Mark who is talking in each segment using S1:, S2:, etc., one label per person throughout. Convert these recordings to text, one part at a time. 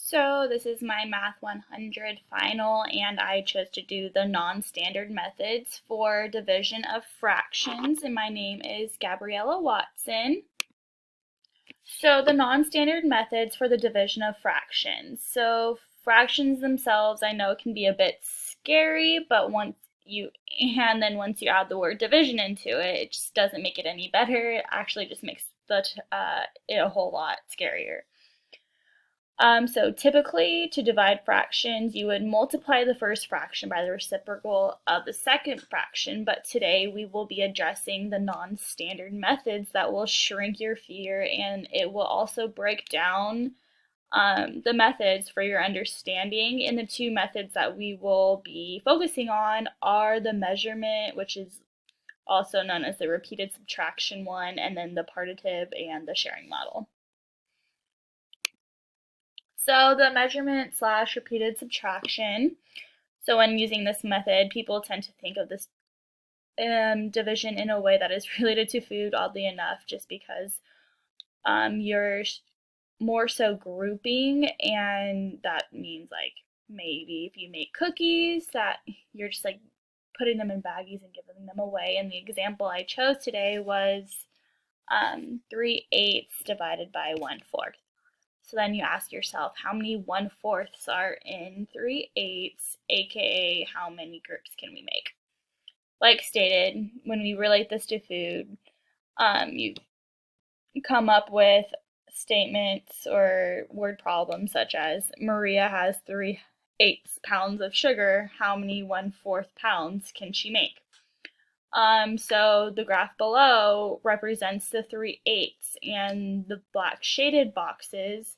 S1: So this is my Math 100 Final, and I chose to do the non-standard methods for division of fractions, and my name is Gabriella Watson. So the non-standard methods for the division of fractions. So fractions themselves, I know, can be a bit scary, but once you add the word division into it, it just doesn't make it any better. It actually just makes it a whole lot scarier. So typically, to divide fractions, you would multiply the first fraction by the reciprocal of the second fraction, but today we will be addressing the non-standard methods that will shrink your fear, and it will also break down the methods for your understanding. And the two methods that we will be focusing on are the measurement, which is also known as the repeated subtraction one, and then the partitive and the sharing model. So the measurement / repeated subtraction. So when using this method, people tend to think of this division in a way that is related to food, oddly enough, just because you're more so grouping, and that means like maybe if you make cookies that you're just like putting them in baggies and giving them away. And the example I chose today was 3/8 divided by 1/4. So then you ask yourself, how many 1/4 are in 3/8, aka how many groups can we make? Like stated, when we relate this to food, you come up with statements or word problems such as Maria has 3/8 pounds of sugar. How many 1/4 pounds can she make? So the graph below represents the 3/8, and the black shaded boxes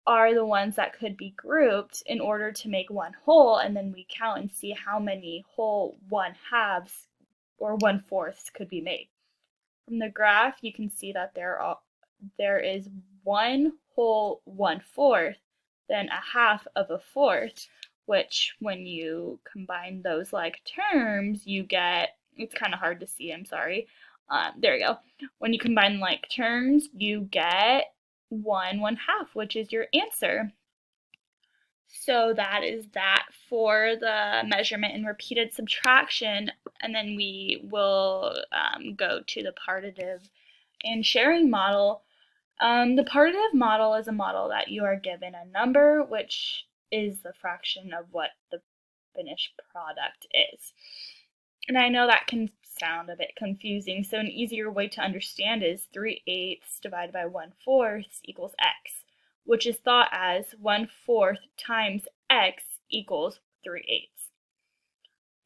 S1: are the ones that could be grouped in order to make one whole, and then we count and see how many whole 1/2 or 1/4 could be made. From the graph, you can see that there is one whole 1/4, then a half of a fourth, which when you combine those like terms, you get, it's kind of hard to see, I'm sorry. There we go. When you combine like terms, you get 1/1/2, which is your answer. So that is that for the measurement and repeated subtraction, and then we will go to the partitive and sharing model. The partitive model is a model that you are given a number, which is the fraction of what the finished product is. And I know that can sound a bit confusing, so an easier way to understand is 3/8 divided by 1/4 equals x, which is thought as 1/4 times x equals 3/8.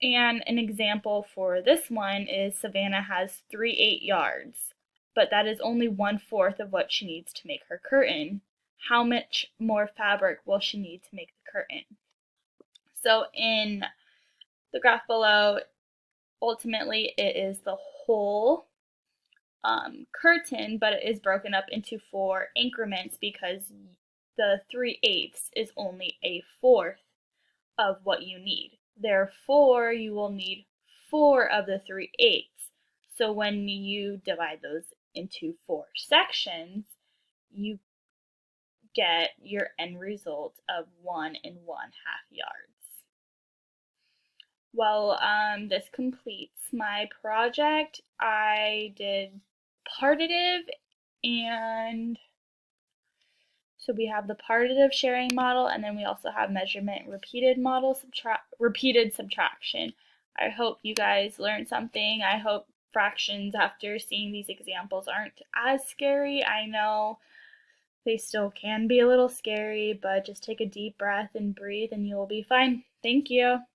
S1: And an example for this one is Savannah has 3/8 yards, but that is only 1/4 of what she needs to make her curtain. How much more fabric will she need to make the curtain? So in the graph below, ultimately it is the whole curtain, but it is broken up into 4 increments because the 3/8 is only a fourth of what you need. Therefore, you will need 4 of the 3/8. So when you divide those into 4 sections, you get your end result of 1 1/2 yards. Well, this completes my project. I did partitive, and so we have the partitive sharing model, and then we also have measurement repeated subtraction. I hope you guys learned something. I hope fractions after seeing these examples aren't as scary. I know they still can be a little scary, but just take a deep breath and breathe and you'll be fine. Thank you.